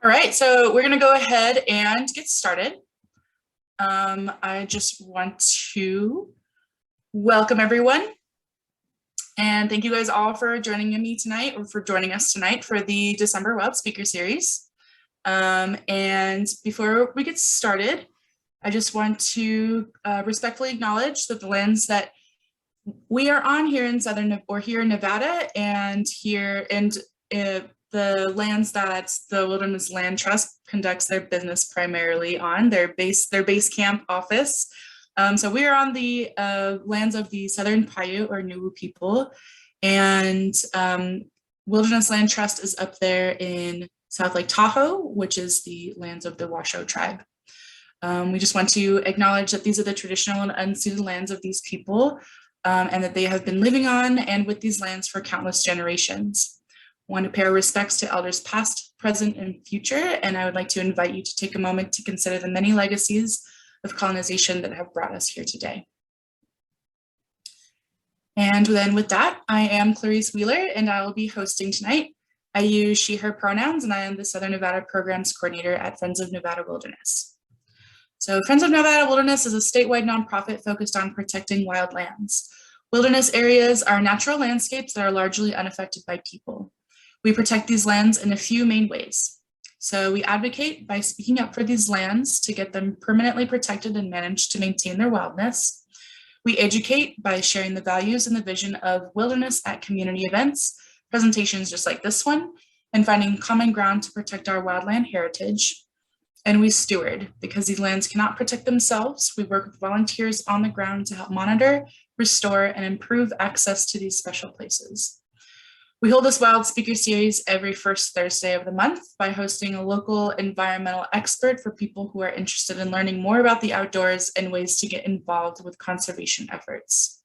All right, so we're going to go ahead and get started. I just want to welcome everyone and thank you guys all for joining me tonight, or for joining us tonight for the December Wild Speaker Series. And before we get started, I just want to respectfully acknowledge that the lands that we are on here in here in Nevada, and the lands that the Wilderness Land Trust conducts their business primarily on, their base camp office. So we are on the lands of the Southern Paiute or Nuwu people, and Wilderness Land Trust is up there in South Lake Tahoe, which is the lands of the Washoe tribe. We just want to acknowledge that these are the traditional and unceded lands of these people, and that they have been living on and with these lands for countless generations. I want to pay our respects to elders past, present, and future, and I would like to invite you to take a moment to consider the many legacies of colonization that have brought us here today. And then with that, I am Clarice Wheeler, and I will be hosting tonight. I use she, her pronouns, and I am the Southern Nevada Programs Coordinator at Friends of Nevada Wilderness. So Friends of Nevada Wilderness is a statewide nonprofit focused on protecting wildlands. Wilderness areas are natural landscapes that are largely unaffected by people. We protect these lands in a few main ways. So we advocate by speaking up for these lands to get them permanently protected and managed to maintain their wildness. We educate by sharing the values and the vision of wilderness at community events, presentations just like this one, and finding common ground to protect our wildland heritage. And we steward, because these lands cannot protect themselves. We work with volunteers on the ground to help monitor, restore, and improve access to these special places. We hold this Wild Speaker Series every first Thursday of the month by hosting a local environmental expert for people who are interested in learning more about the outdoors and ways to get involved with conservation efforts.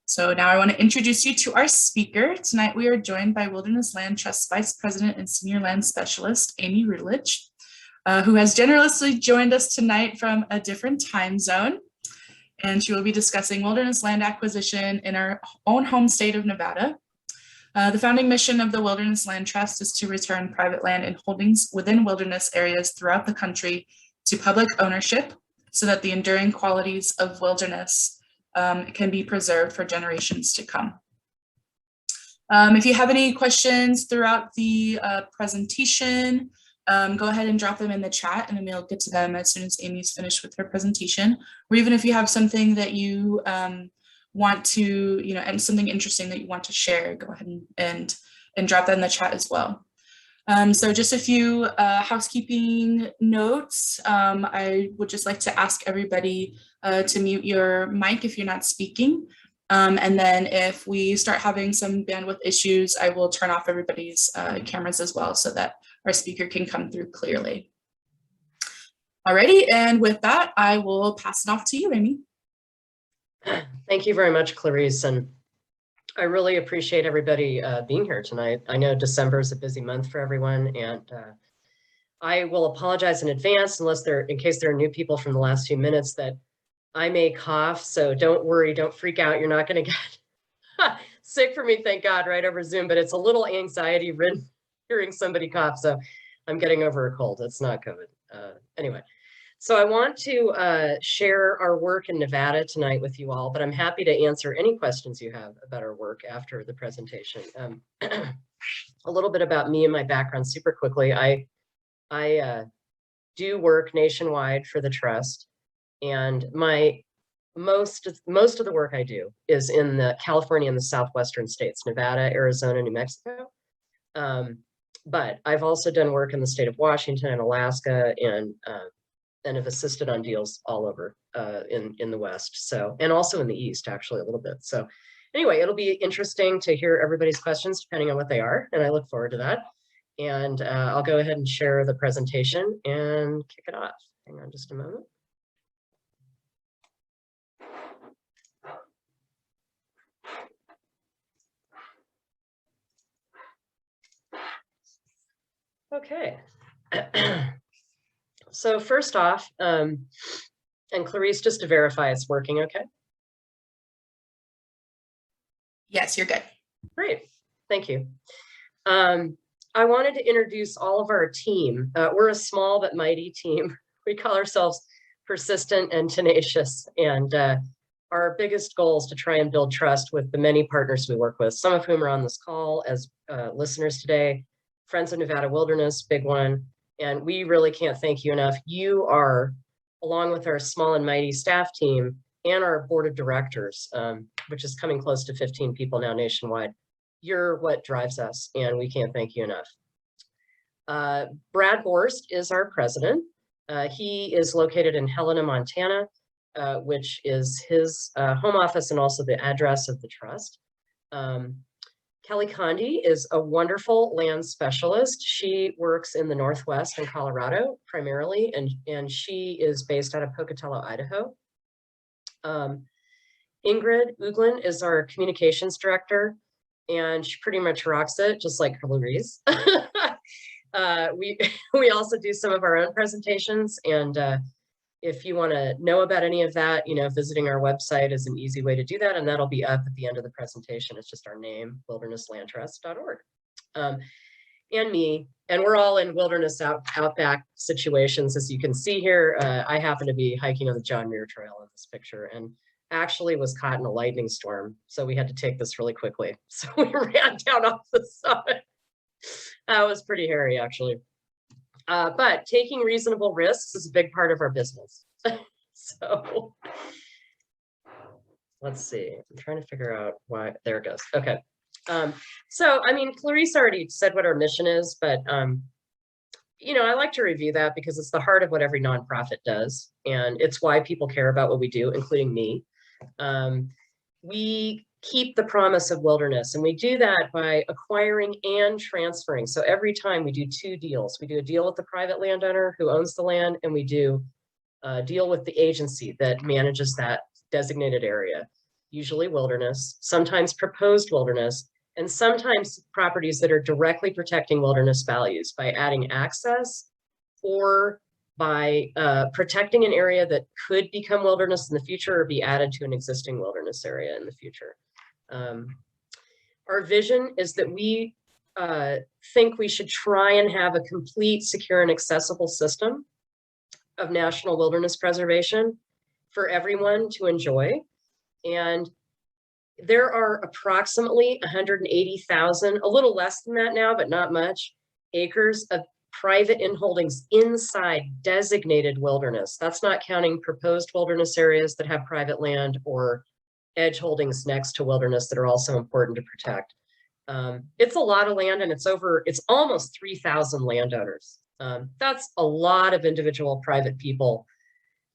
So now I want to introduce you to our speaker. Tonight we are joined by Wilderness Land Trust Vice President and Senior Land Specialist, Aimee Rutledge, who has generously joined us tonight from a different time zone. And she will be discussing wilderness land acquisition in our own home state of Nevada. The founding mission of the Wilderness Land Trust is to return private land and holdings within wilderness areas throughout the country to public ownership so that the enduring qualities of wilderness can be preserved for generations to come. If you have any questions throughout the presentation, go ahead and drop them in the chat, and then we'll get to them as soon as Aimee's finished with her presentation. Or even if you have something that you want to, and something interesting that you want to share, go ahead and drop that in the chat as well. So just a few housekeeping notes. I would just like to ask everybody to mute your mic if you're not speaking. And then if we start having some bandwidth issues, I will turn off everybody's cameras as well so that our speaker can come through clearly. Alrighty, and with that, I will pass it off to you, Aimee. Thank you very much, Clarice, and I really appreciate everybody being here tonight. I know December is a busy month for everyone, and I will apologize in advance in case there are new people from the last few minutes that I may cough, so don't worry, don't freak out. You're not going to get sick for me, thank God, right over Zoom, but it's a little anxiety-ridden hearing somebody cough, so I'm getting over a cold. It's not COVID. Anyway. So I want to share our work in Nevada tonight with you all, but I'm happy to answer any questions you have about our work after the presentation. A little bit about me and my background super quickly. I do work nationwide for the Trust, and most of the work I do is in the California and the southwestern states, Nevada, Arizona, New Mexico. But I've also done work in the state of Washington and Alaska, and have assisted on deals all over in the West, so, and also in the East, actually, a little bit. So anyway, it'll be interesting to hear everybody's questions depending on what they are, and I look forward to that. And I'll go ahead and share the presentation and kick it off. Hang on just a moment. Okay. So first off, and Clarice, just to verify it's working okay? Yes, you're good. Great, thank you. I wanted to introduce all of our team. We're a small but mighty team. We call ourselves persistent and tenacious. And our biggest goal is to try and build trust with the many partners we work with, some of whom are on this call as listeners today. Friends of Nevada Wilderness, big one. And we really can't thank you enough. You are, along with our small and mighty staff team and our board of directors, which is coming close to 15 people now nationwide, you're what drives us, and we can't thank you enough. Brad Borst is our president. He is located in Helena, Montana, which is his home office and also the address of the trust. Kelly Condi is a wonderful land specialist. She works in the Northwest in Colorado primarily, and she is based out of Pocatello, Idaho. Ingrid Uglin is our communications director, and she pretty much rocks it, just like Clarice. We also do some of our own presentations, and if you want to know about any of that, visiting our website is an easy way to do that, and that'll be up at the end of the presentation. It's just our name, wildernesslandtrust.org. And me, and we're all in wilderness outback situations, as you can see here. I happen to be hiking on the John Muir Trail in this picture, and actually was caught in a lightning storm, so we had to take this really quickly. So we ran down off the summit. That was pretty hairy, actually. But taking reasonable risks is a big part of our business. So let's see. I'm trying to figure out why. There it goes. Okay. So, I mean, Clarice already said what our mission is, but, I like to review that because it's the heart of what every nonprofit does. And it's why people care about what we do, including me. We keep the promise of wilderness, and we do that by acquiring and transferring. So every time we do two deals, we do a deal with the private landowner who owns the land, and we do a deal with the agency that manages that designated area, usually wilderness, sometimes proposed wilderness, and sometimes properties that are directly protecting wilderness values by adding access or by protecting an area that could become wilderness in the future or be added to an existing wilderness area in the future. Our vision is that we think we should try and have a complete, secure, and accessible system of national wilderness preservation for everyone to enjoy. And there are approximately 180,000, a little less than that now, but not much, acres of private inholdings inside designated wilderness. That's not counting proposed wilderness areas that have private land or edge holdings next to wilderness that are also important to protect. It's a lot of land, and it's almost 3,000 landowners. That's a lot of individual private people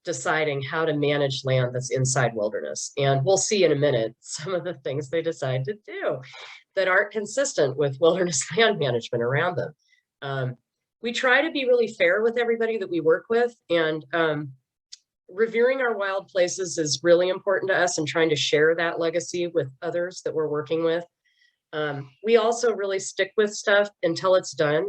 deciding how to manage land that's inside wilderness. And we'll see in a minute some of the things they decide to do that aren't consistent with wilderness land management around them. We try to be really fair with everybody that we work with, and revering our wild places is really important to us, and trying to share that legacy with others that we're working with. We also really stick with stuff until it's done.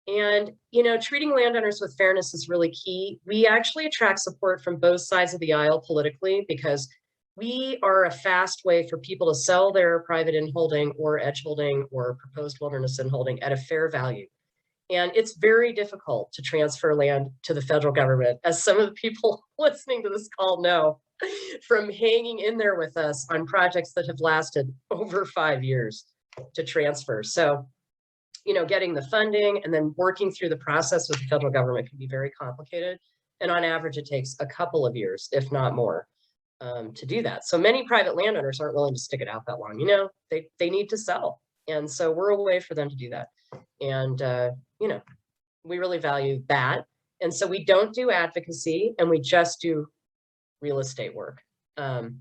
And, treating landowners with fairness is really key. We actually attract support from both sides of the aisle politically, because we are a fast way for people to sell their private inholding or edge holding or proposed wilderness inholding at a fair value. And it's very difficult to transfer land to the federal government, as some of the people listening to this call know, from hanging in there with us on projects that have lasted over 5 years to transfer. So, getting the funding and then working through the process with the federal government can be very complicated. And on average, it takes a couple of years, if not more, to do that. So many private landowners aren't willing to stick it out that long. They need to sell. And so we're a way for them to do that. And, we really value that. And so we don't do advocacy, and we just do real estate work.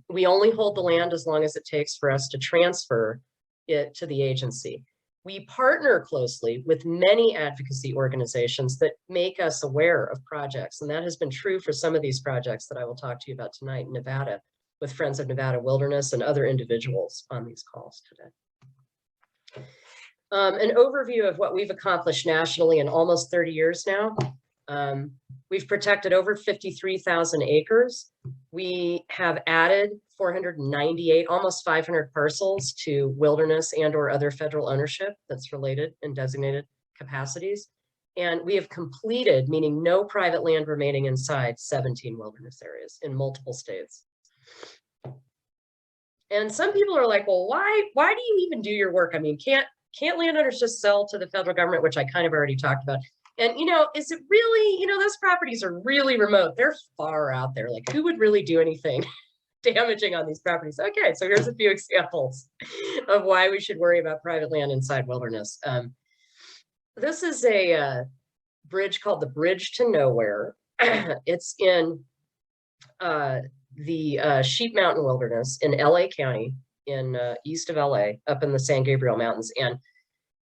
We only hold the land as long as it takes for us to transfer it to the agency. We partner closely with many advocacy organizations that make us aware of projects. And that has been true for some of these projects that I will talk to you about tonight in Nevada, with Friends of Nevada Wilderness and other individuals on these calls today. An overview of what we've accomplished nationally in almost 30 years now. We've protected over 53,000 acres. We have added 498, almost 500 parcels to wilderness and or other federal ownership that's related and designated. capacities. And we have completed, meaning no private land remaining inside, 17 wilderness areas in multiple states. And some people are like, well, why do you even do your work? I mean, can't landowners just sell to the federal government, which I kind of already talked about. And, is it really, those properties are really remote. They're far out there. Like, who would really do anything damaging on these properties? Okay, so here's a few examples of why we should worry about private land inside wilderness. This is a bridge called the Bridge to Nowhere. It's in the Sheep Mountain Wilderness in LA County, in east of LA, up in the San Gabriel Mountains. And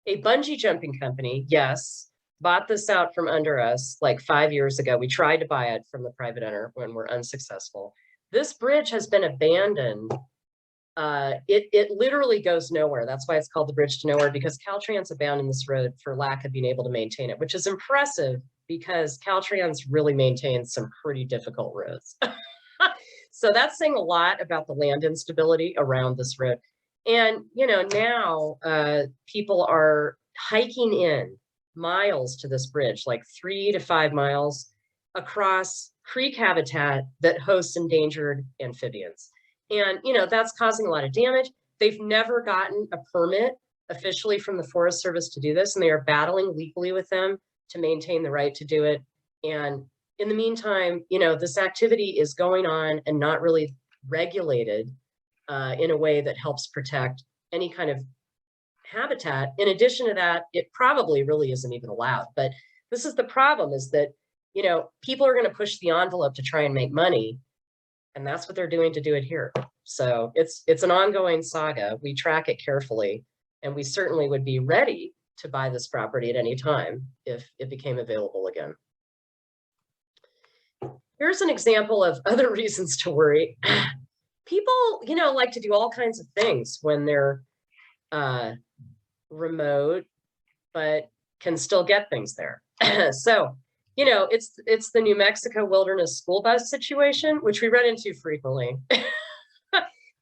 a bungee jumping company, yes, bought this out from under us like 5 years ago. We tried to buy it from the private owner when we're unsuccessful. This bridge has been abandoned. It literally goes nowhere. That's why it's called the Bridge to Nowhere, because Caltrans abandoned this road for lack of being able to maintain it, which is impressive because Caltrans really maintains some pretty difficult roads. So that's saying a lot about the land instability around this road. And, now people are hiking in miles to this bridge, like 3 to 5 miles across creek habitat that hosts endangered amphibians. And, that's causing a lot of damage. They've never gotten a permit officially from the Forest Service to do this, and they are battling legally with them to maintain the right to do it. And in the meantime, this activity is going on and not really regulated in a way that helps protect any kind of habitat. In addition to that, it probably really isn't even allowed. But this is the problem, is that, people are going to push the envelope to try and make money. And that's what they're doing to do it here. So it's an ongoing saga. We track it carefully, and we certainly would be ready to buy this property at any time if it became available again. Here's an example of other reasons to worry. People, like to do all kinds of things when they're remote, but can still get things there. So, it's the New Mexico wilderness school bus situation, which we run into frequently.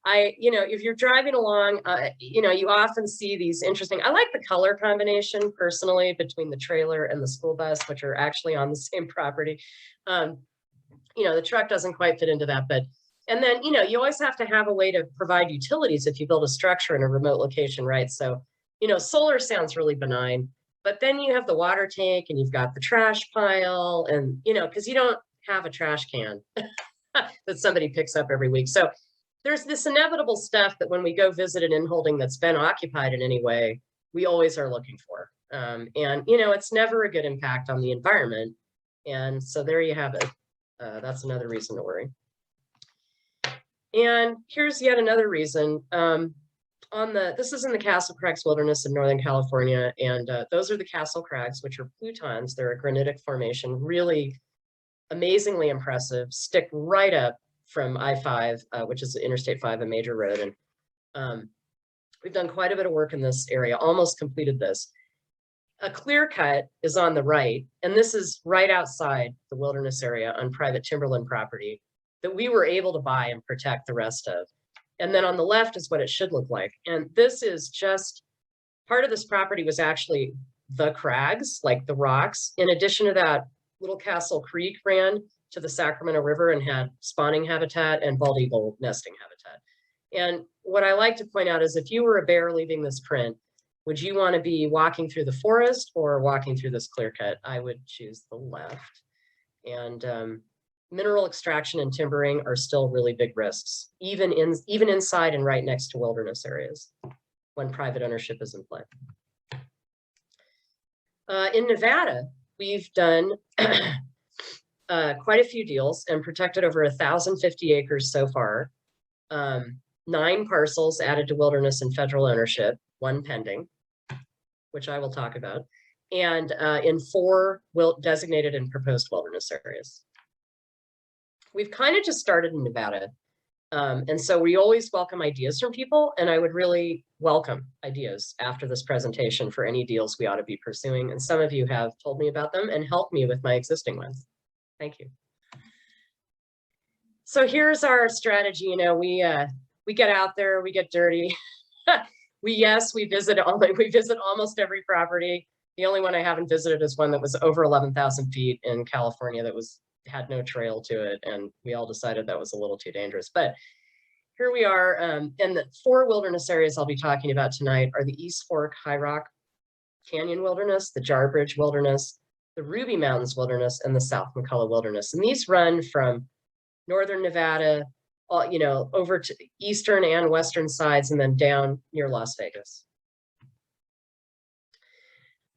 If you're driving along, you often see these interesting, I like the color combination personally between the trailer and the school bus, which are actually on the same property. The truck doesn't quite fit into that, and then, you always have to have a way to provide utilities if you build a structure in a remote location, right? So, solar sounds really benign, but then you have the water tank and you've got the trash pile, and, because you don't have a trash can that somebody picks up every week. So there's this inevitable stuff that when we go visit an inholding that's been occupied in any way, we always are looking for. And, it's never a good impact on the environment. And so there you have it. That's another reason to worry. And here's yet another reason. This is in the Castle Crags Wilderness in Northern California, and those are the Castle Crags, which are plutons. They're a granitic formation, really amazingly impressive, stick right up from I-5, which is Interstate 5, a major road. And we've done quite a bit of work in this area, almost completed this. A clear cut is on the right, and this is right outside the wilderness area on private timberland property that we were able to buy and protect the rest of. And then on the left is what it should look like. And this is just, part of this property was actually the Crags, like the rocks. In addition to that, Little Castle Creek ran to the Sacramento River and had spawning habitat and bald eagle nesting habitat. And what I like to point out is, if you were a bear leaving this print, would you want to be walking through the forest or walking through this clear cut? I would choose the left. And mineral extraction and timbering are still really big risks, even inside and right next to wilderness areas when private ownership is in play. In Nevada, we've done quite a few deals and protected over 1,050 acres so far. 9 parcels added to wilderness and federal ownership, 1 pending, which I will talk about, and in 4 designated and proposed wilderness areas. We've kind of just started in Nevada. And so we always welcome ideas from people, and I would really welcome ideas after this presentation for any deals we ought to be pursuing. And some of you have told me about them and helped me with my existing ones. Thank you. So here's our strategy. We get out there, we get dirty. we visit almost every property. The only one I haven't visited is one that was over 11,000 feet in California that had no trail to it. And we all decided that was a little too dangerous. But here we are. And the 4 wilderness areas I'll be talking about tonight are the East Fork High Rock Canyon Wilderness, the Jarbridge Wilderness, the Ruby Mountains Wilderness, and the South McCullough Wilderness. And these run from northern Nevada, over to the eastern and western sides, and then down near Las Vegas.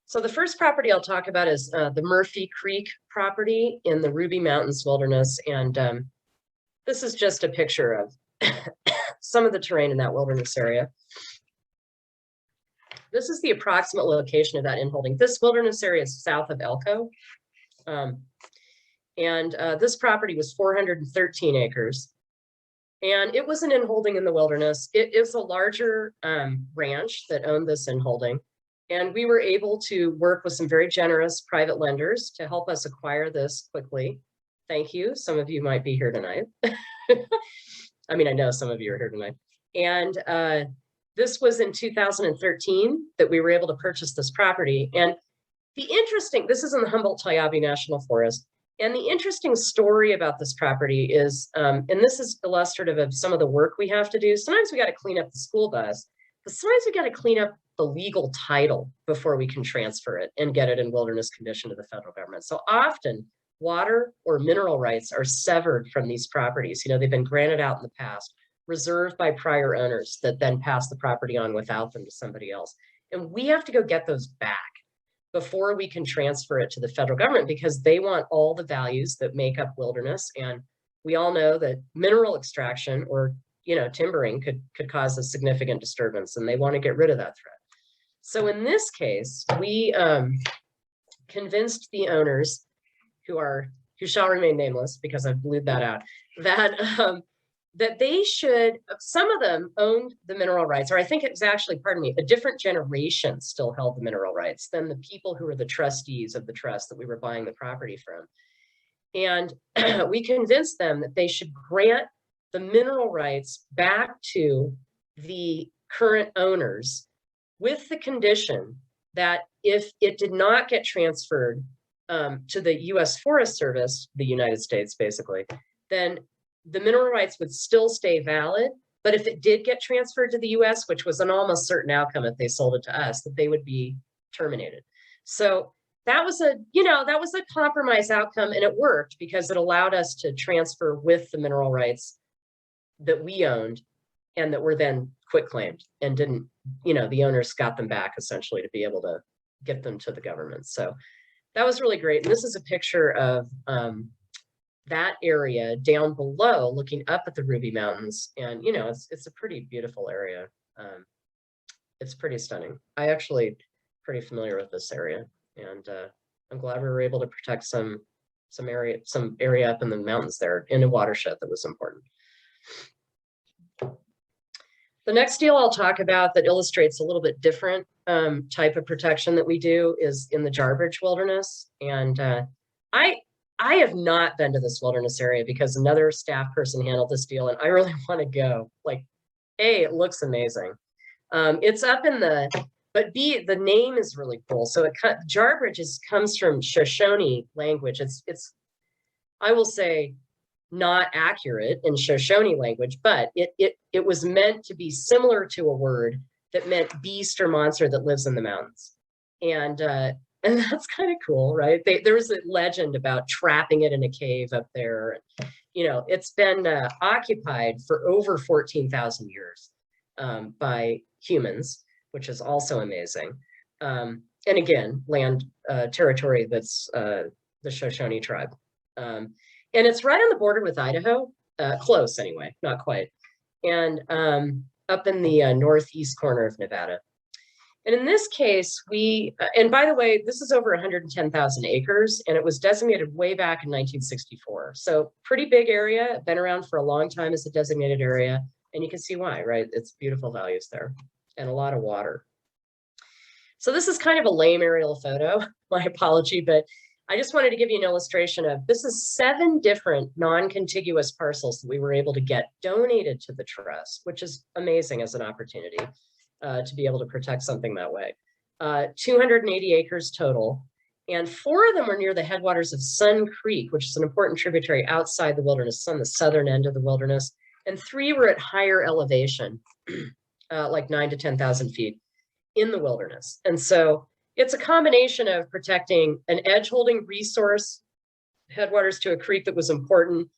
So the first property I'll talk about is the Murphy Creek property in the Ruby Mountains Wilderness. And this is just a picture of some of the terrain in that wilderness area. This is the approximate location of that inholding. This wilderness area is south of Elko. This property was 413 acres. And it was an inholding in the wilderness. It is a larger ranch that owned this inholding. And we were able to work with some very generous private lenders to help us acquire this quickly. Thank you. Some of you might be here tonight. I mean, I know some of you are here tonight. And this was in 2013 that we were able to purchase this property. And this is in the Humboldt-Tyabe National Forest. And the interesting story about this property is, and this is illustrative of some of the work we have to do. Sometimes we got to clean up the school bus, but sometimes we got to clean up the legal title before we can transfer it and get it in wilderness condition to the federal government. So often water or mineral rights are severed from these properties. They've been granted out in the past, reserved by prior owners that then pass the property on without them to somebody else. And we have to go get those back before we can transfer it to the federal government, because they want all the values that make up wilderness. And we all know that mineral extraction or timbering could cause a significant disturbance, and they want to get rid of that threat. So in this case, we convinced the owners, who shall remain nameless because I've blued that out, that they should, some of them owned the mineral rights, or I think it was actually, a different generation still held the mineral rights than the people who were the trustees of the trust that we were buying the property from. And we convinced them that they should grant the mineral rights back to the current owners, with the condition that if it did not get transferred to the U.S. Forest Service, the United States basically, then the mineral rights would still stay valid. But if it did get transferred to the U.S., which was an almost certain outcome if they sold it to us, that they would be terminated. So that was a compromise outcome, and it worked because it allowed us to transfer with the mineral rights that we owned and that were then quitclaimed and didn't, the owners got them back essentially to be able to get them to the government. So that was really great. And this is a picture of that area down below, looking up at the Ruby Mountains. And, it's a pretty beautiful area. It's pretty stunning. I actually pretty familiar with this area, and I'm glad we were able to protect some area up in the mountains there in a watershed that was important. The next deal I'll talk about that illustrates a little bit different type of protection that we do is in the Jarbridge Wilderness. And I have not been to this wilderness area because another staff person handled this deal, and I really want to go. It looks amazing. It's up in but B, the name is really cool. So Jarbridge comes from Shoshone language. It's I will say, not accurate in Shoshone language, but it was meant to be similar to a word that meant beast or monster that lives in the mountains. And that's kind of cool, right? There was a legend about trapping it in a cave up there. It's been occupied for over 14,000 years by humans, which is also amazing. And again, territory that's the Shoshone tribe. And it's right on the border with Idaho, close anyway, not quite. And up in the northeast corner of Nevada. And in this case, and by the way, this is over 110,000 acres, and it was designated way back in 1964. So pretty big area, been around for a long time as a designated area. And you can see why, right? It's beautiful values there and a lot of water. So this is kind of a lame aerial photo, my apology, but I just wanted to give you an illustration of, this is 7 different non-contiguous parcels that we were able to get donated to the trust, which is amazing as an opportunity to be able to protect something that way. 280 acres total. And 4 of them were near the headwaters of Sun Creek, which is an important tributary outside the wilderness, on the southern end of the wilderness. And 3 were at higher elevation, like 9,000 to 10,000 feet in the wilderness. And so it's a combination of protecting an edge holding resource, headwaters to a creek that was important,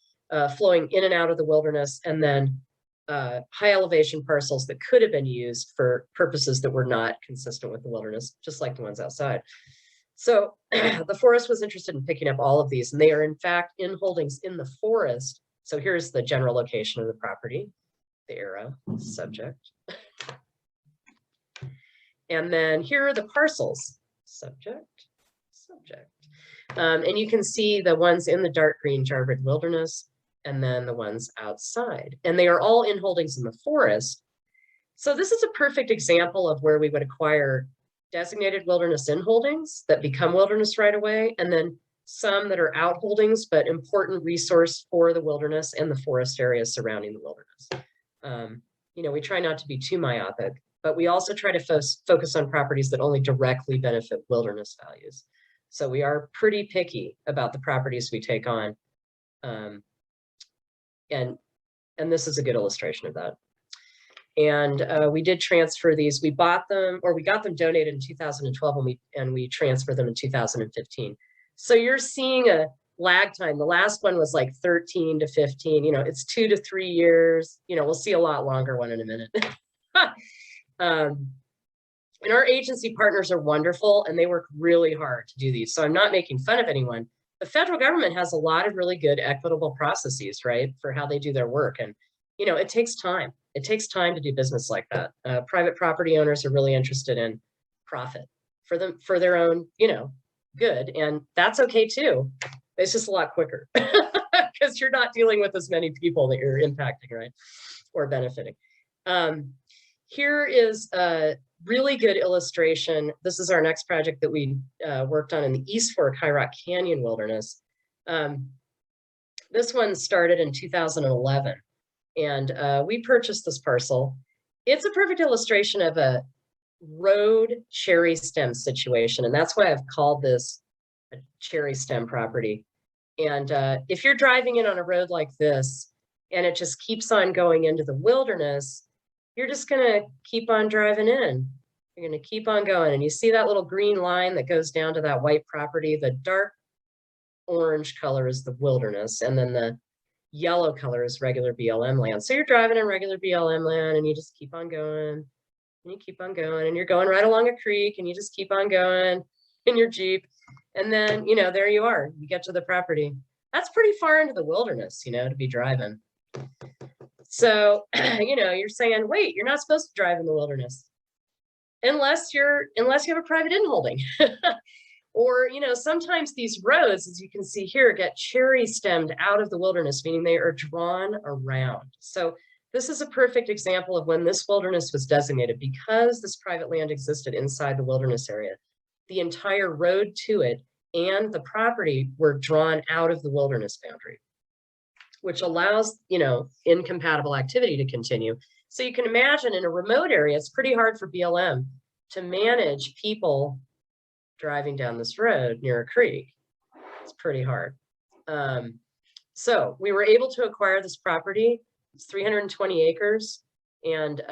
flowing in and out of the wilderness, and then high elevation parcels that could have been used for purposes that were not consistent with the wilderness, just like the ones outside. So the forest was interested in picking up all of these, and they are in fact in holdings in the forest. So here's the general location of the property, the arrow, subject. And then here are the parcels, subject, subject. And you can see the ones in the dark green Jarbridge Wilderness, and then the ones outside. And they are all in holdings in the forest. So this is a perfect example of where we would acquire designated wilderness in holdings that become wilderness right away, and then some that are out holdings, but important resource for the wilderness and the forest areas surrounding the wilderness. You know, we try not to be too myopic, but we also try to focus on properties that only directly benefit wilderness values. So we are pretty picky about the properties we take on. And this is a good illustration of that. And we did transfer these. We bought them, or we got them donated in 2012, and we transferred them in 2015. So you're seeing a lag time. The last one was like 13 to 15. You know, it's 2 to 3 years. You know, we'll see a lot longer one in a minute. And our agency partners are wonderful, and they work really hard to do these. So I'm not making fun of anyone. The federal government has a lot of really good equitable processes, right, for how they do their work. And, you know, it takes time. It takes time to do business like that. Private property owners are really interested in profit for them, for their own, you know, good. And that's okay too. It's just a lot quicker because you're not dealing with as many people that you're impacting, right, or benefiting. Here is a really good illustration. This is our next project that we worked on in the East Fork High Rock Canyon Wilderness. This one started in 2011, and we purchased this parcel. It's a perfect illustration of a road cherry stem situation, and that's why I've called this a cherry stem property. And if you're driving in on a road like this, and it just keeps on going into the wilderness, you're just gonna keep on driving in. You're gonna keep on going. And you see that little green line that goes down to that white property. The dark orange color is the wilderness, and then the yellow color is regular BLM land. So you're driving in regular BLM land, and you just keep on going, and you keep on going, and you're going right along a creek, and you just keep on going in your Jeep. And then, you know, there you are, you get to the property. That's pretty far into the wilderness, you know, to be driving. So, you know, you're saying, wait, you're not supposed to drive in the wilderness unless you have a private in-holding. Or, you know, sometimes these roads, as you can see here, get cherry stemmed out of the wilderness, meaning they are drawn around. So this is a perfect example of when this wilderness was designated. Because this private land existed inside the wilderness area, the entire road to it and the property were drawn out of the wilderness boundary, which allows, you know, incompatible activity to continue. So you can imagine in a remote area, it's pretty hard for BLM to manage people driving down this road near a creek. It's pretty hard. So we were able to acquire this property. It's 320 acres, and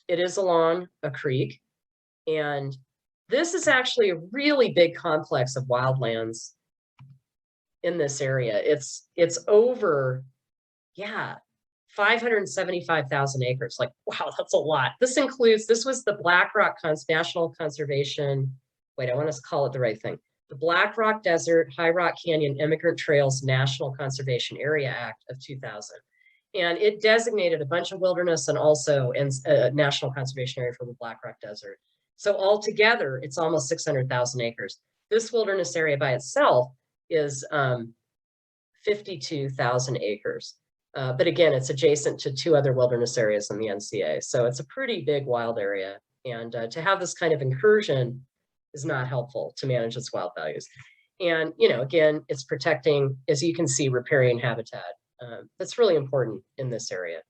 it is along a creek. And this is actually a really big complex of wildlands in this area. It's over, yeah, 575,000 acres. Like, wow, that's a lot. This was the Black Rock National Conservation, wait, I want to call it the right thing. The Black Rock Desert High Rock Canyon Immigrant Trails National Conservation Area Act of 2000. And it designated a bunch of wilderness and also a national conservation area for the Black Rock Desert. So altogether, it's almost 600,000 acres. This wilderness area by itself is 52,000 acres. But again, it's adjacent to 2 other wilderness areas in the NCA. So it's a pretty big wild area. And to have this kind of incursion is not helpful to manage its wild values. And, you know, again, it's protecting, as you can see, riparian habitat. That's really important in this area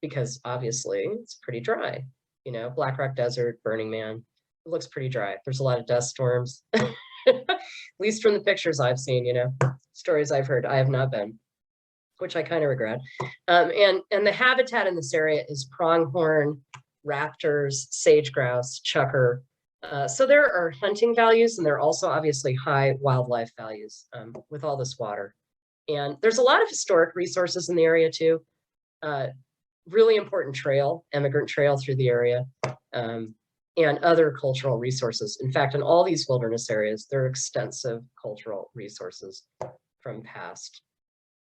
because obviously it's pretty dry, you know, Black Rock Desert, Burning Man. It looks pretty dry. There's a lot of dust storms, at least from the pictures I've seen, you know, stories I've heard. I have not been, which I kind of regret. And the habitat in this area is pronghorn, raptors, sage grouse, chukar. So there are hunting values, and there are also obviously high wildlife values with all this water. And there's a lot of historic resources in the area too. Really important trail, immigrant trail through the area, and other cultural resources. In fact, in all these wilderness areas, there are extensive cultural resources from past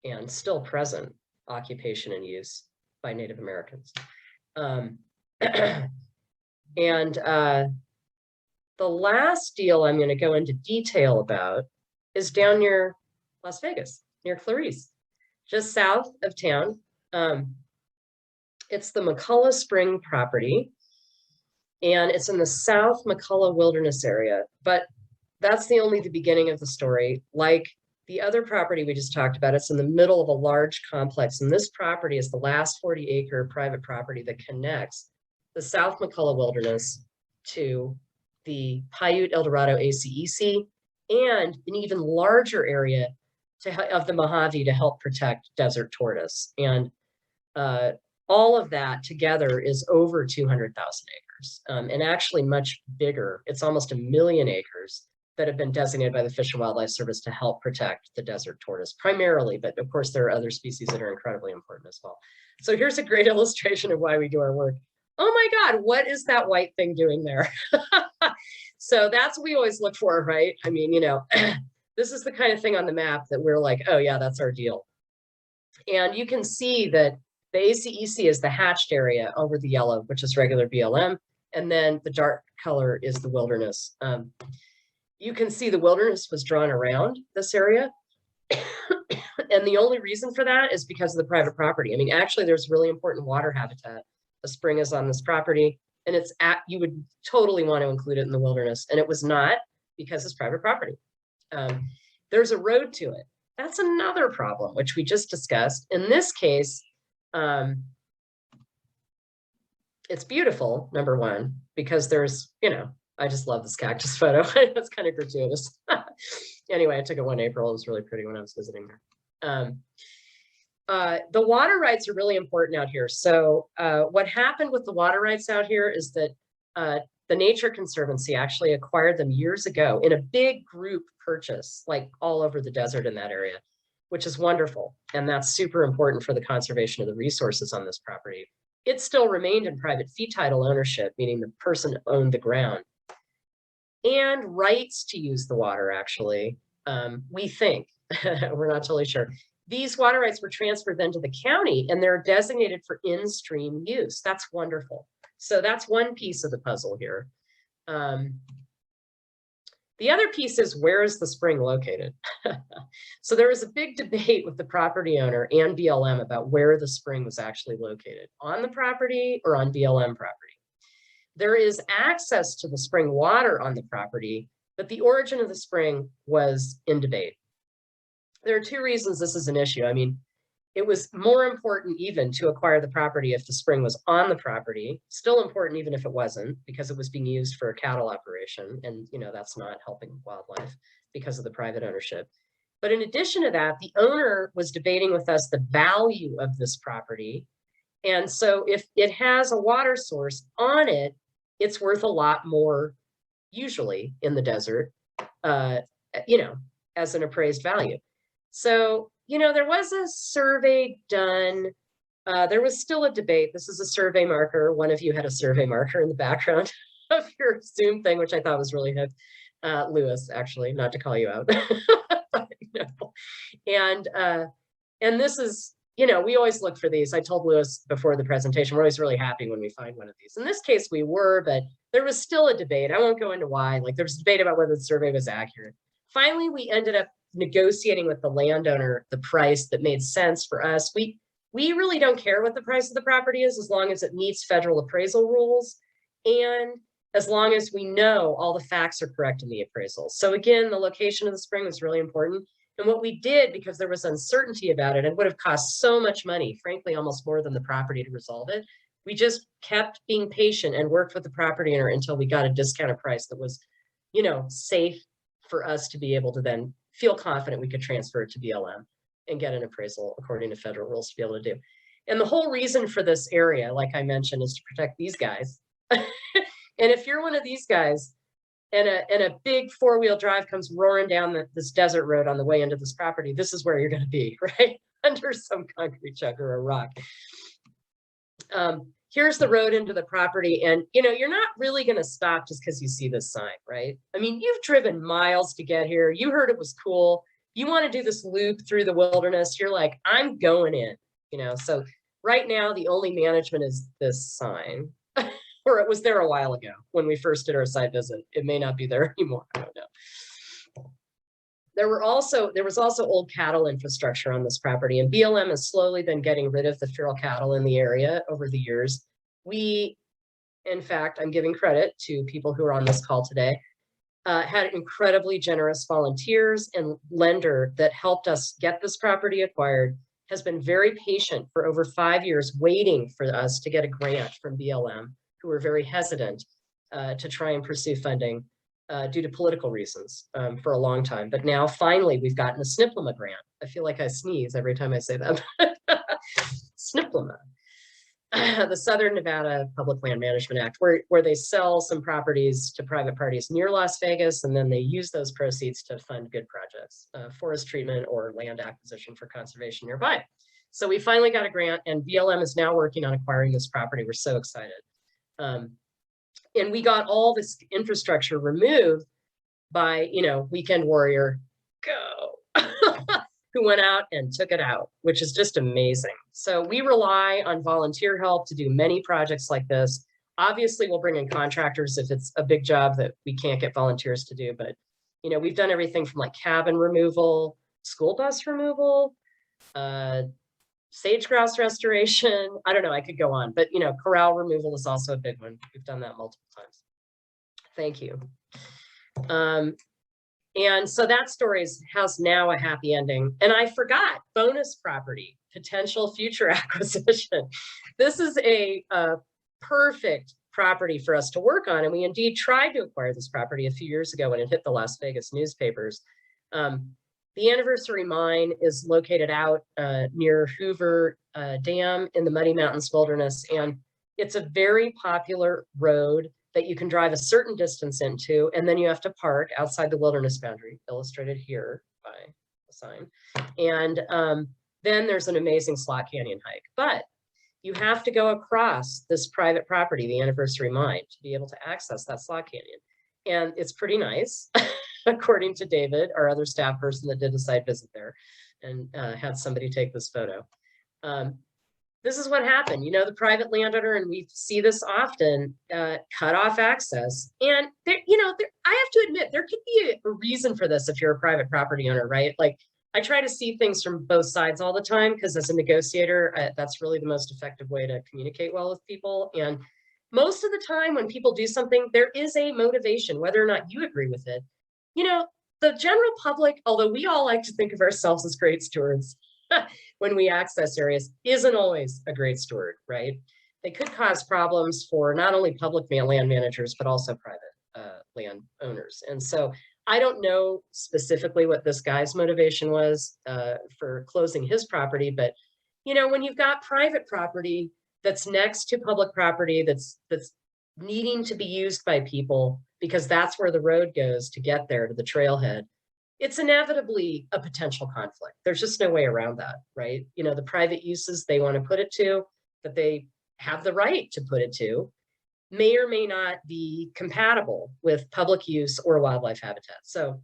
and still present occupation and use by Native Americans. And the last deal I'm going to go into detail about is down near Las Vegas, near Clarice, just south of town. It's the McCullough Spring property, and it's in the South McCullough Wilderness area, but that's the beginning of the story. Like the other property we just talked about, it's in the middle of a large complex, and this property is the last 40-acre private property that connects the South McCullough Wilderness to the Paiute Eldorado ACEC and an even larger area of the Mojave to help protect desert tortoise. And all of that together is over 200,000 acres, and actually much bigger. It's almost 1 million acres that have been designated by the Fish and Wildlife Service to help protect the desert tortoise primarily, but of course there are other species that are incredibly important as well. So here's a great illustration of why we do our work. Oh my God, what is that white thing doing there? So that's what we always look for, right? I mean, you know, this is the kind of thing on the map that we're like, oh yeah, that's our deal. And you can see that the ACEC is the hatched area over the yellow, which is regular BLM. And then the dark color is the wilderness. You can see the wilderness was drawn around this area. And the only reason for that is because of the private property. I mean, actually, there's really important water habitat. The spring is on this property, and you would totally want to include it in the wilderness. And it was not, because it's private property. There's a road to it. That's another problem, which we just discussed. In this case, it's beautiful, number one, because there's, you know, I just love this cactus photo. That's kind of gratuitous. Anyway, I took it one April. It was really pretty when I was visiting there. The water rights are really important out here. So what happened with the water rights out here is that the Nature Conservancy actually acquired them years ago in a big group purchase, like all over the desert in that area, which is wonderful. And that's super important for the conservation of the resources on this property. It still remained in private fee title ownership, meaning the person owned the ground, and rights to use the water, actually. We think, we're not totally sure. These water rights were transferred then to the county, and they're designated for in-stream use. That's wonderful. So that's one piece of the puzzle here. The other piece is, where is the spring located? So there was a big debate with the property owner and BLM about where the spring was actually located, on the property or on BLM property. There is access to the spring water on the property, but the origin of the spring was in debate. There are two reasons this is an issue. I mean, it was more important even to acquire the property if the spring was on the property, still important even if it wasn't, because it was being used for a cattle operation. And, you know, that's not helping wildlife because of the private ownership. But in addition to that, the owner was debating with us the value of this property. And so if it has a water source on it, it's worth a lot more, usually in the desert, you know, as an appraised value. So, you know, there was a survey done. There was still a debate. This is a survey marker. One of you had a survey marker in the background of your Zoom thing, which I thought was really hip. Lewis, actually, not to call you out. No. And this is, you know, we always look for these. I told Lewis before the presentation, we're always really happy when we find one of these. In this case, we were, but there was still a debate. I won't go into why. Like, there was a debate about whether the survey was accurate. Finally, we ended up negotiating with the landowner the price that made sense for us. We really don't care what the price of the property is, as long as it meets federal appraisal rules, and as long as we know all the facts are correct in the appraisal. So again, the location of the spring was really important. And what we did, because there was uncertainty about it and would have cost so much money, frankly, almost more than the property to resolve it, We just kept being patient and worked with the property owner until we got a discounted price that was, safe for us to be able to then feel confident we could transfer it to BLM and get an appraisal according to federal rules to be able to do. And the whole reason for this area, like I mentioned, is to protect these guys. And if you're one of these guys and a big four-wheel drive comes roaring down this desert road on the way into this property, this is where you're going to be, right? Under some concrete chunk or a rock. Here's the road into the property, and you're not really going to stop just because you see this sign, right? I mean, you've driven miles to get here. You heard it was cool. You want to do this loop through the wilderness. You're like, I'm going in, So right now, the only management is this sign, or it was there a while ago when we first did our site visit. It may not be there anymore. I don't know. There was also old cattle infrastructure on this property, and BLM has slowly been getting rid of the feral cattle in the area over the years. We, in fact, I'm giving credit to people who are on this call today, had incredibly generous volunteers, and lender that helped us get this property acquired has been very patient for over 5 years, waiting for us to get a grant from BLM, who were very hesitant to try and pursue funding due to political reasons for a long time. But now finally we've gotten a SNPLMA grant. I feel like I sneeze every time I say that. SNPLMA, the Southern Nevada Public Land Management Act, where they sell some properties to private parties near Las Vegas, and then they use those proceeds to fund good projects, forest treatment or land acquisition for conservation nearby. So we finally got a grant, and BLM is now working on acquiring this property. We're so excited. And we got all this infrastructure removed by, weekend warrior, go, who went out and took it out, which is just amazing. So we rely on volunteer help to do many projects like this. Obviously, we'll bring in contractors if it's a big job that we can't get volunteers to do. But, we've done everything from like cabin removal, school bus removal, sage grouse restoration. I don't know, I could go on, but corral removal is also a big one. We've done that multiple times. Thank you. And so that story has now a happy ending. And I forgot, bonus property, potential future acquisition. This is a perfect property for us to work on. And we indeed tried to acquire this property a few years ago when it hit the Las Vegas newspapers. The Anniversary Mine is located out near Hoover Dam in the Muddy Mountains Wilderness, and it's a very popular road that you can drive a certain distance into, and then you have to park outside the wilderness boundary, illustrated here by the sign. And then there's an amazing slot canyon hike, but you have to go across this private property, the Anniversary Mine, to be able to access that slot canyon. And it's pretty nice. According to David, our other staff person that did a site visit there and had somebody take this photo. This is what happened. The private landowner, and we see this often, cut off access. And there, I have to admit, there could be a reason for this if you're a private property owner, right? Like, I try to see things from both sides all the time, because as a negotiator, that's really the most effective way to communicate well with people. And most of the time when people do something, there is a motivation, whether or not you agree with it. The general public, although we all like to think of ourselves as great stewards when we access areas, isn't always a great steward, right? They could cause problems for not only public land managers, but also private land owners. And so I don't know specifically what this guy's motivation was for closing his property, but when you've got private property that's next to public property that's needing to be used by people, because that's where the road goes to get there to the trailhead, it's inevitably a potential conflict. There's just no way around that, right? The private uses they want to put it to, that they have the right to put it to, may or may not be compatible with public use or wildlife habitat. So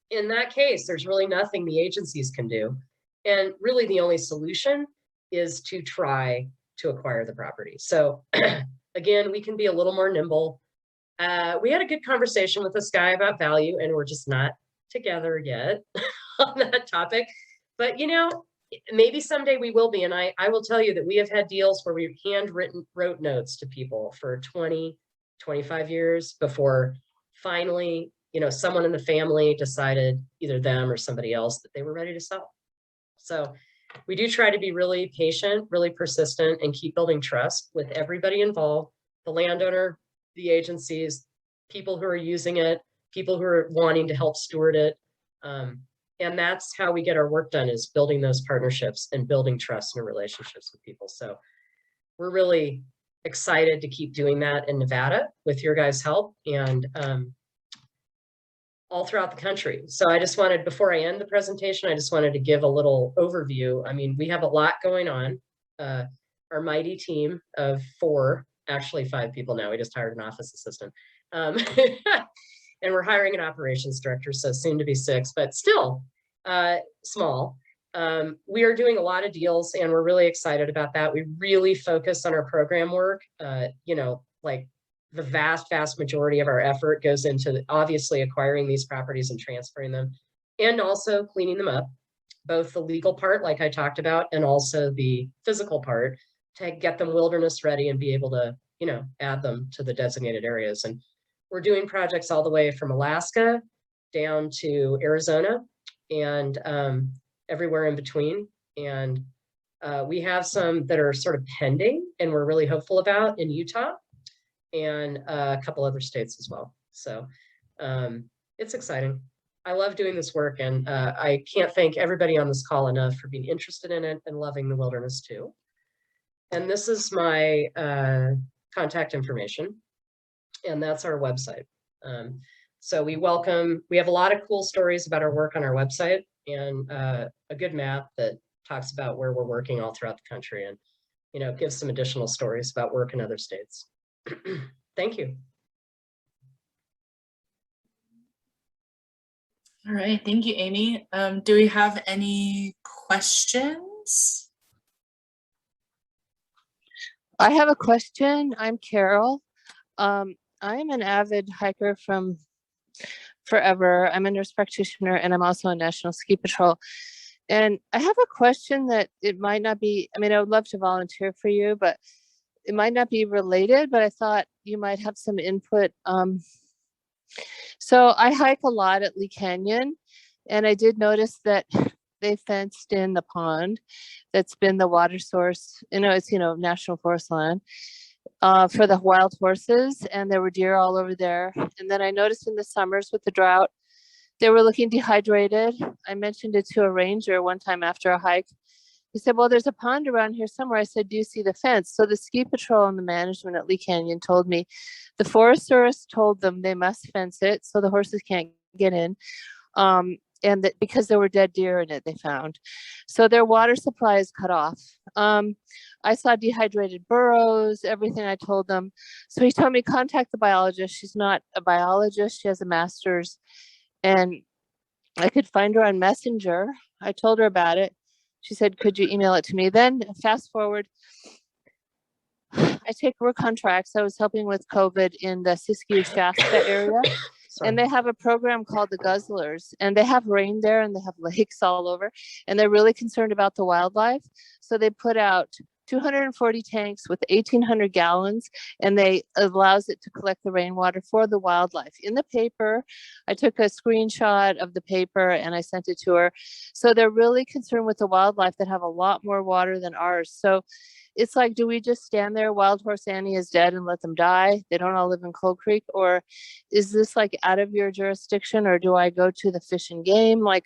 in that case, there's really nothing the agencies can do. And really the only solution is to try to acquire the property. So again, we can be a little more nimble. We had a good conversation with this guy about value, and we're just not together yet on that topic. But, maybe someday we will be. And I will tell you that we have had deals where we've wrote notes to people for 20, 25 years before finally, someone in the family decided, either them or somebody else, that they were ready to sell. So we do try to be really patient, really persistent, and keep building trust with everybody involved, the landowner, the agencies, people who are using it, people who are wanting to help steward it. And that's how we get our work done, is building those partnerships and building trust and relationships with people. So we're really excited to keep doing that in Nevada with your guys' help, and all throughout the country. So I just wanted, before I end the presentation, I just wanted to give a little overview. I mean, we have a lot going on. Our mighty team of 4, actually 5 people now, we just hired an office assistant. And we're hiring an operations director, so soon to be 6, but still small. We are doing a lot of deals, and we're really excited about that. We really focus on our program work. You know, like the vast majority of our effort goes into obviously acquiring these properties and transferring them, and also cleaning them up, both the legal part, like I talked about, and also the physical part, to get them wilderness ready and be able to, you know, add them to the designated areas. And we're doing projects all the way from Alaska down to Arizona, and everywhere in between. And we have some that are sort of pending and we're really hopeful about in Utah, and a couple other states as well. So it's exciting. I love doing this work, and I can't thank everybody on this call enough for being interested in it and loving the wilderness too. And this is my contact information, and that's our website. So we have a lot of cool stories about our work on our website, and a good map that talks about where we're working all throughout the country, and, you know, gives some additional stories about work in other states. Thank you. All right, thank you, Aimee. Do we have any questions? I have a question. I'm Carol. I am an avid hiker from forever. I'm a nurse practitioner, and I'm also a National Ski Patrol. And I have a question that it might not be, I mean, I would love to volunteer for you, but it might not be related, but I thought you might have some input. So I hike a lot at Lee Canyon, and I did notice that they fenced in the pond that's been the water source, it's, national forest land, for the wild horses, and there were deer all over there. And then I noticed in the summers with the drought, they were looking dehydrated. I mentioned it to a ranger one time after a hike. He said, well, there's a pond around here somewhere. I said, do you see the fence? So the ski patrol and the management at Lee Canyon told me the Forest Service told them they must fence it so the horses can't get in. And that because there were dead deer in it, they found. So their water supply is cut off. I saw dehydrated burros, everything I told them. So he told me, contact the biologist. She's not a biologist. She has a master's. And I could find her on Messenger. I told her about it. She said, could you email it to me? Then fast forward, I take work contracts. I was helping with COVID in the Siskiyou Shasta area. And they have a program called the Guzzlers, and they have rain there and they have lakes all over, and they're really concerned about the wildlife. So they put out 240 tanks with 1,800 gallons, and they allows it to collect the rainwater for the wildlife. In the paper, I took a screenshot of the paper and I sent it to her. So they're really concerned with the wildlife that have a lot more water than ours. So it's like, do we just stand there, Wild Horse Annie is dead, and let them die? They don't all live in Cold Creek? Or is this like out of your jurisdiction? Or do I go to the Fish and Game? Like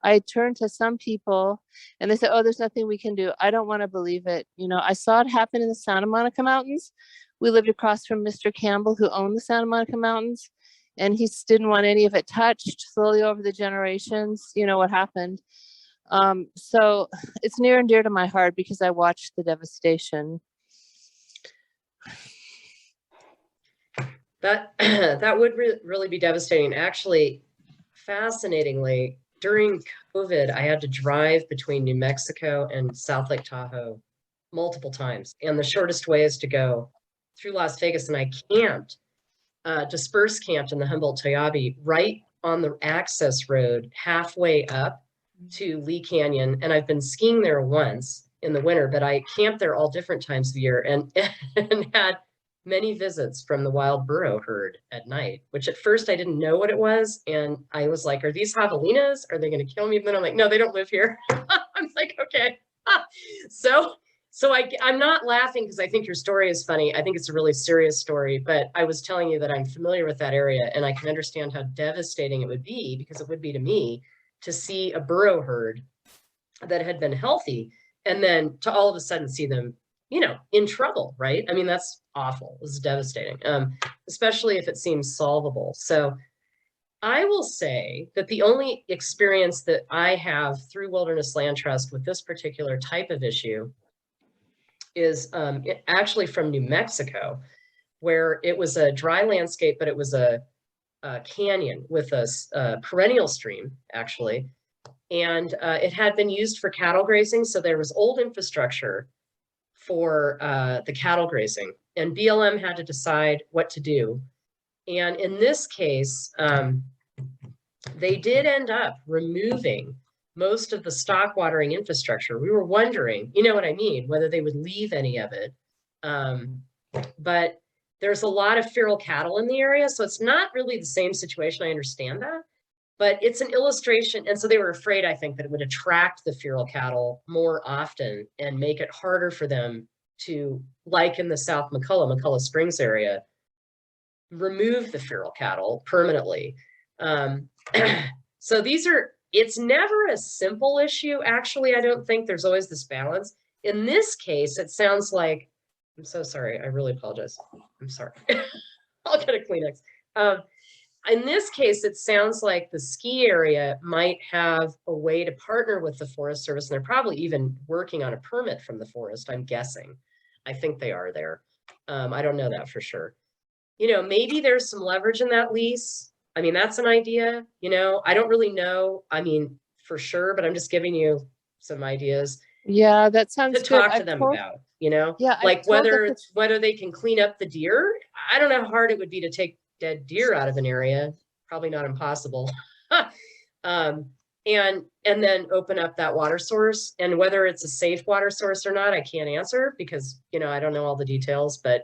I turned to some people and they said, oh, there's nothing we can do. I don't want to believe it. I saw it happen in the Santa Monica Mountains. We lived across from Mr. Campbell, who owned the Santa Monica Mountains, and he didn't want any of it touched. Slowly over the generations, what happened. So it's near and dear to my heart because I watched the devastation. That would really be devastating. Actually, fascinatingly, during COVID, I had to drive between New Mexico and South Lake Tahoe multiple times. And the shortest way is to go through Las Vegas. And I camped, disperse camped in the Humboldt-Toyabe right on the access road halfway up to Lee Canyon. And I've been skiing there once in the winter, but I camped there all different times of the year and had many visits from the wild burro herd at night, which at first I didn't know what it was. And I was like, are these javelinas? Are they going to kill me? And then I'm like, no, they don't live here. I'm I'm like, okay. I'm not laughing because I think your story is funny. I think it's a really serious story, but I was telling you that I'm familiar with that area and I can understand how devastating it would be, because it would be to me, to see a burro herd that had been healthy and then to all of a sudden see them, in trouble, right? I mean, that's awful. This is devastating, especially if it seems solvable. So I will say that the only experience that I have through Wilderness Land Trust with this particular type of issue is actually from New Mexico, where it was a dry landscape, but it was a canyon with a perennial stream, actually. And it had been used for cattle grazing. So there was old infrastructure for the cattle grazing. And BLM had to decide what to do. And in this case, they did end up removing most of the stock watering infrastructure. We were wondering, you know what I mean, whether they would leave any of it. But there's a lot of feral cattle in the area, so it's not really the same situation. I understand that, but it's an illustration. And so they were afraid, I think, that it would attract the feral cattle more often and make it harder for them to, like in the South McCullough Springs area, remove the feral cattle permanently. So it's never a simple issue. Actually, I don't think. There's always this balance. In this case, it sounds like, I'm so sorry. I really apologize. I'm sorry. I'll get a Kleenex. In this case, it sounds like the ski area might have a way to partner with the Forest Service, and they're probably even working on a permit from the forest, I'm guessing. I think they are there. I don't know that for sure. Maybe there's some leverage in that lease. I mean, that's an idea, I don't really know. I mean, for sure, but I'm just giving you some ideas. Yeah, that sounds to good. talk to them about, Yeah, like whether they can clean up the deer. I don't know how hard it would be to take dead deer out of an area. Probably not impossible. And then open up that water source, and whether it's a safe water source or not, I can't answer because, I don't know all the details, but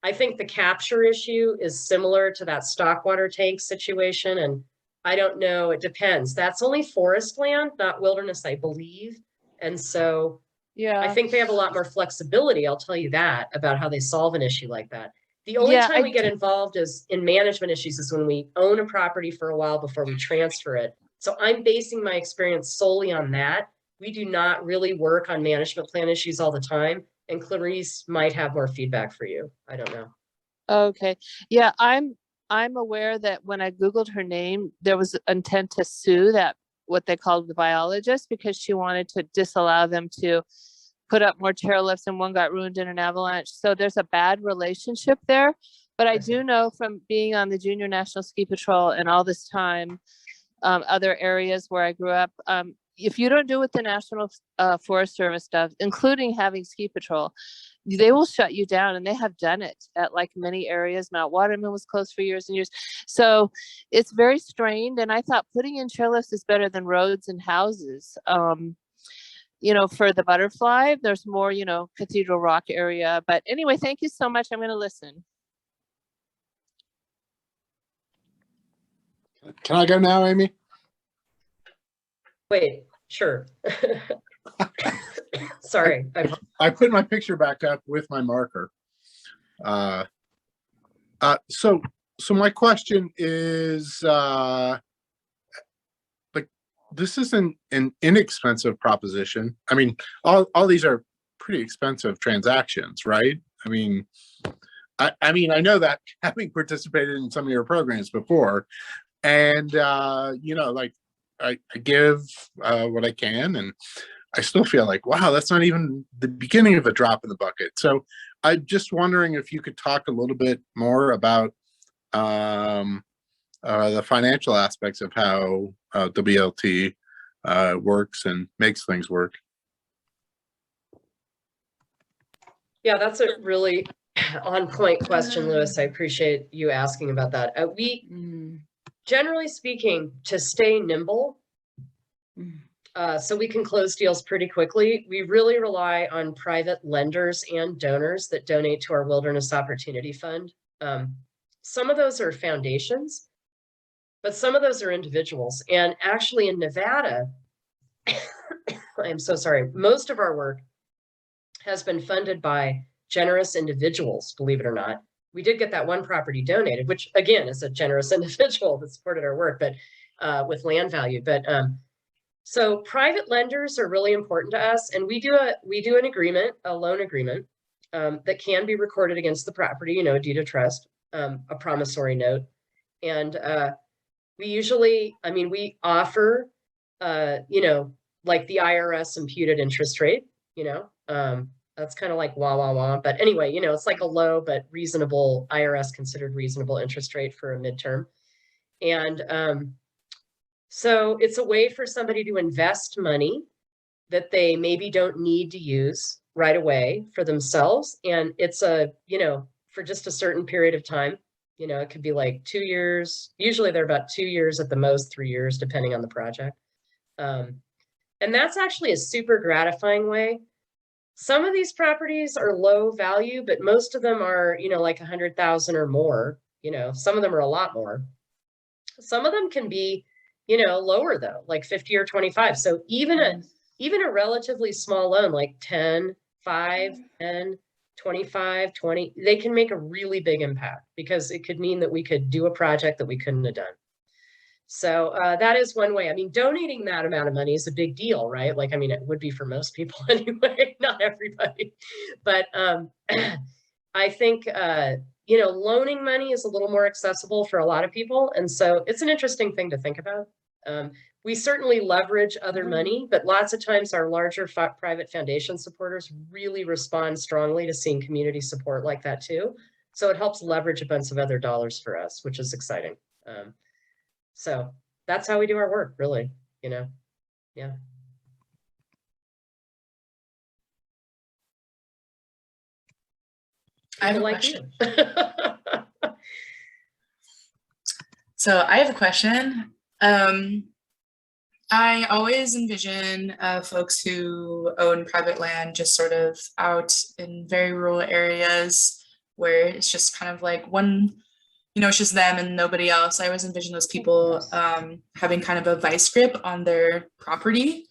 I think the capture issue is similar to that stock water tank situation. And I don't know, it depends. That's only forest land, not wilderness, I believe. And so yeah, I think they have a lot more flexibility. I'll tell you that about how they solve an issue like that. The only time we get involved is in management issues is when we own a property for a while before we transfer it. So I'm basing my experience solely on that. We do not really work on management plan issues all the time. And Clarice might have more feedback for you. I don't know. Okay. Yeah, I'm aware that when I Googled her name, there was intent to sue that what they called the biologist, because she wanted to disallow them to put up more chairlifts, and one got ruined in an avalanche. So there's a bad relationship there. But I do know from being on the Junior National Ski Patrol and all this time, other areas where I grew up, if you don't do what the National Forest Service does, including having ski patrol, they will shut you down, and they have done it at like many areas. Mount Waterman was closed for years and years. So it's very strained. And I thought putting in chairlifts is better than roads and houses. For the butterfly, there's more, Cathedral Rock area. But anyway, thank you so much. I'm going to listen. Can I go now, Aimee? Wait, sure. Sorry. I put my picture back up with my marker. So my question is, this isn't an inexpensive proposition. I mean, all these are pretty expensive transactions, right? I mean, I know that, having participated in some of your programs before, and I give what I can, and I still feel like, wow, that's not even the beginning of a drop in the bucket. So I'm just wondering if you could talk a little bit more about the financial aspects of how WLT works and makes things work. Yeah, that's a really on-point question, Lewis. I appreciate you asking about that. Generally speaking, to stay nimble, so we can close deals pretty quickly, we really rely on private lenders and donors that donate to our Wilderness Opportunity Fund. Some of those are foundations, but some of those are individuals. And actually in Nevada, I'm so sorry, most of our work has been funded by generous individuals, believe it or not. We did get that one property donated, which again is a generous individual that supported our work, but with land value. But so private lenders are really important to us, and we do an agreement, a loan agreement that can be recorded against the property, a deed of trust, a promissory note, and we usually, we offer, like the IRS imputed interest rate, that's kind of like wah, wah, wah. But anyway, it's like a low but reasonable, IRS considered reasonable interest rate for a midterm. And so it's a way for somebody to invest money that they maybe don't need to use right away for themselves. And it's for just a certain period of time. It could be like 2 years. Usually they're about 2 years at the most, 3 years, depending on the project. And that's actually a super gratifying way. Some of these properties are low value, but most of them are, like 100,000 or more. Some of them are a lot more. Some of them can be, lower though, like 50 or 25. So even a relatively small loan, like 10, 5, 10, 25, 20, they can make a really big impact because it could mean that we could do a project that we couldn't have done. So that is one way. Donating that amount of money is a big deal, right? Like, it would be for most people anyway, not everybody. But I think, loaning money is a little more accessible for a lot of people. And so it's an interesting thing to think about. We certainly leverage other money, but lots of times our larger private foundation supporters really respond strongly to seeing community support like that too. So it helps leverage a bunch of other dollars for us, which is exciting. So that's how we do our work, really, yeah. I have a question. So I have a question. I always envision folks who own private land just sort of out in very rural areas where it's just kind of like one, it's just them and nobody else. I always envision those people having kind of a vice grip on their property.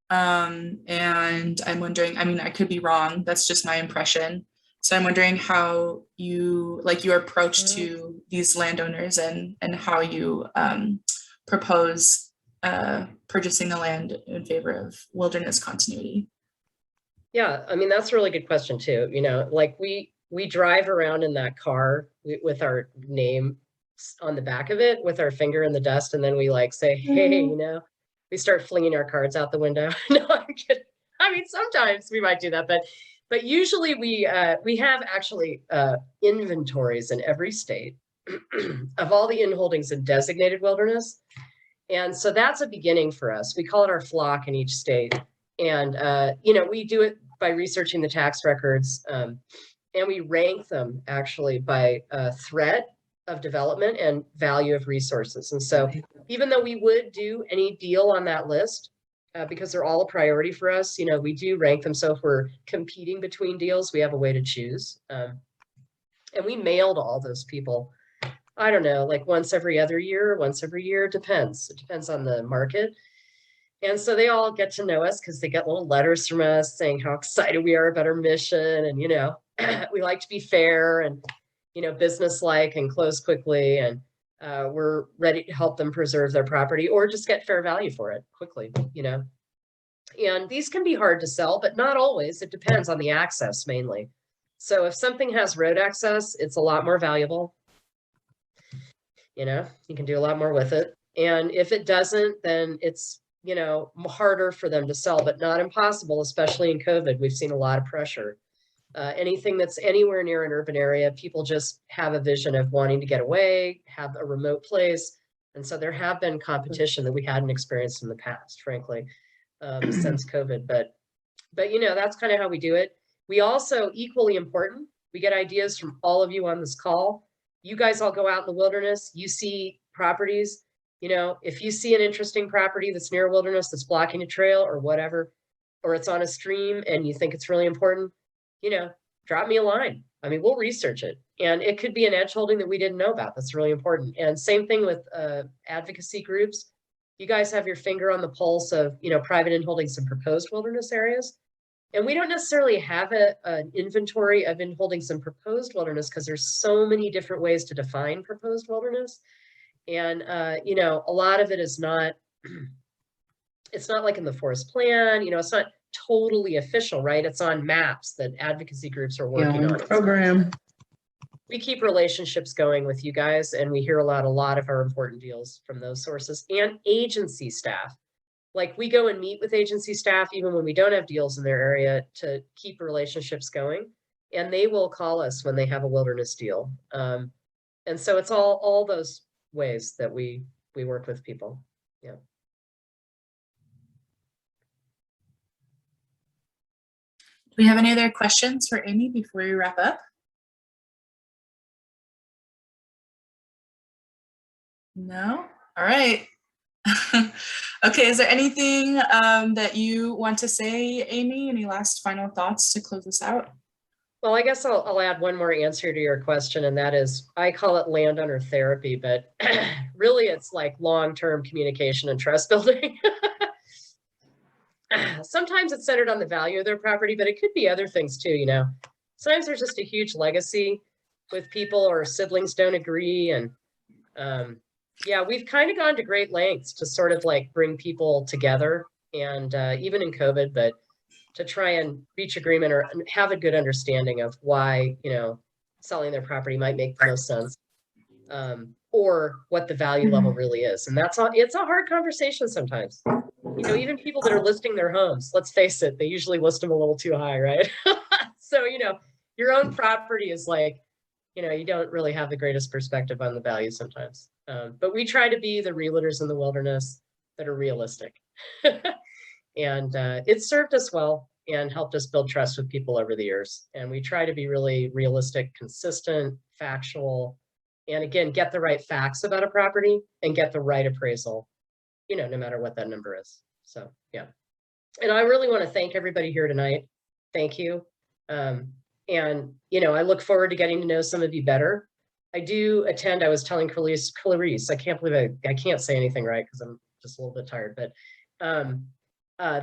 And I'm wondering, I could be wrong. That's just my impression. So I'm wondering how your approach to these landowners and how you propose purchasing the land in favor of wilderness continuity. Yeah, that's a really good question too. Like we drive around in that car with our name on the back of it with our finger in the dust, and then we like say, hey, we start flinging our cards out the window. No, I'm kidding. Sometimes we might do that, but usually we have actually inventories in every state of all the inholdings in designated wilderness. And so that's a beginning for us. We call it our flock in each state. And, we do it by researching the tax records, and we rank them actually by threat of development and value of resources. And so even though we would do any deal on that list, because they're all a priority for us, we do rank them. So if we're competing between deals, we have a way to choose. And we mail to all those people, I don't know, like once every other year, once every year, depends. It depends on the market. And so they all get to know us because they get little letters from us saying how excited we are about our mission. And, we like to be fair and, business-like and close quickly. And we're ready to help them preserve their property or just get fair value for it quickly, And these can be hard to sell, but not always. It depends on the access mainly. So if something has road access, it's a lot more valuable. You can do a lot more with it. And if it doesn't, then it's, harder for them to sell, but not impossible, especially in COVID. We've seen a lot of pressure. Anything that's anywhere near an urban area, people just have a vision of wanting to get away, have a remote place. And so there have been competition that we hadn't experienced in the past, frankly, since COVID. But that's kind of how we do it. We also, equally important, we get ideas from all of you on this call. You guys all go out in the wilderness, you see properties, if you see an interesting property that's near a wilderness that's blocking a trail or whatever, or it's on a stream and you think it's really important, drop me a line. We'll research it. And it could be an edge holding that we didn't know about. That's really important. And same thing with advocacy groups. you guys have your finger on the pulse of, private inholdings and proposed wilderness areas. And we don't necessarily have an inventory of inholdings and proposed wilderness because there's so many different ways to define proposed wilderness. And, a lot of it is not, it's not like in the forest plan, it's not totally official, right? It's on maps that advocacy groups are working on. Program. We keep relationships going with you guys, and we hear a lot of our important deals from those sources and agency staff. Like, we go and meet with agency staff even when we don't have deals in their area to keep relationships going, and they will call us when they have a wilderness deal. And so it's all those ways that we work with people. Yeah. Do we have any other questions for Aimee before we wrap up? No? All right. Okay, is there anything that you want to say, Aimee? Any last final thoughts to close us out? Well, I guess I'll add one more answer to your question, and that is, I call it landowner therapy, but really it's like long-term communication and trust building. Sometimes it's centered on the value of their property, but it could be other things too, Sometimes there's just a huge legacy with people, or siblings don't agree, and yeah, we've kind of gone to great lengths to sort of like bring people together, and even in COVID, but to try and reach agreement or have a good understanding of why, selling their property might make the most sense, or what the value level really is. And it's a hard conversation sometimes. Even people that are listing their homes, let's face it, they usually list them a little too high, right? So, your own property is like, you don't really have the greatest perspective on the value sometimes. But we try to be the realtors in the wilderness that are realistic. And it's served us well and helped us build trust with people over the years. And we try to be really realistic, consistent, factual, and again, get the right facts about a property and get the right appraisal, no matter what that number is. So, yeah. And I really want to thank everybody here tonight. Thank you. And, I look forward to getting to know some of you better. I do attend, I was telling Clarice, I can't believe I can't say anything right because I'm just a little bit tired, but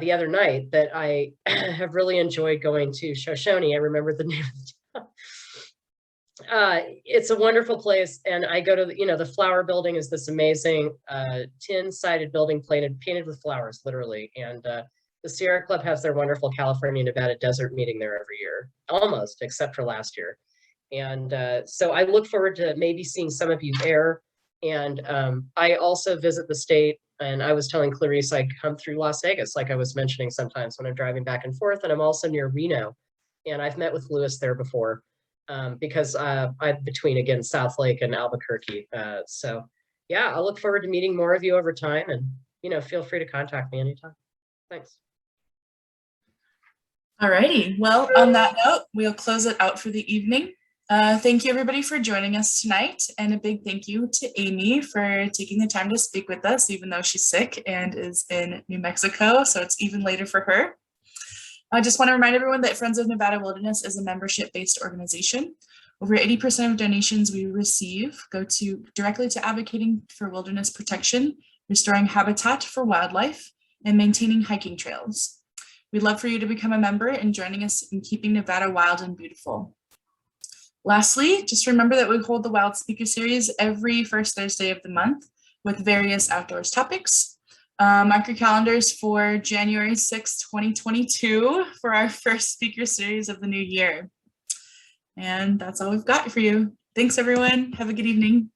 the other night that I have really enjoyed going to Shoshone. I remember the name of the town. It's a wonderful place, and I go to the flower building is this amazing tin-sided building painted with flowers, literally, and the Sierra Club has their wonderful California Nevada desert meeting there every year, almost, except for last year. And so I look forward to maybe seeing some of you there. And I also visit the state, and I was telling Clarice I come through Las Vegas, like I was mentioning sometimes when I'm driving back and forth, and I'm also near Reno. And I've met with Lewis there before because I'm between, again, South Lake and Albuquerque. So yeah, I look forward to meeting more of you over time, and feel free to contact me anytime. Thanks. All righty. Well, on that note, we'll close it out for the evening. Thank you, everybody, for joining us tonight. And a big thank you to Aimee for taking the time to speak with us, even though she's sick and is in New Mexico, so it's even later for her. I just want to remind everyone that Friends of Nevada Wilderness is a membership-based organization. Over 80% of donations we receive go directly to advocating for wilderness protection, restoring habitat for wildlife, and maintaining hiking trails. We'd love for you to become a member and joining us in keeping Nevada wild and beautiful. Lastly, just remember that we hold the Wild Speaker Series every first Thursday of the month with various outdoors topics. Mark your calendars for January 6th, 2022 for our first speaker series of the new year. And that's all we've got for you. Thanks, everyone. Have a good evening.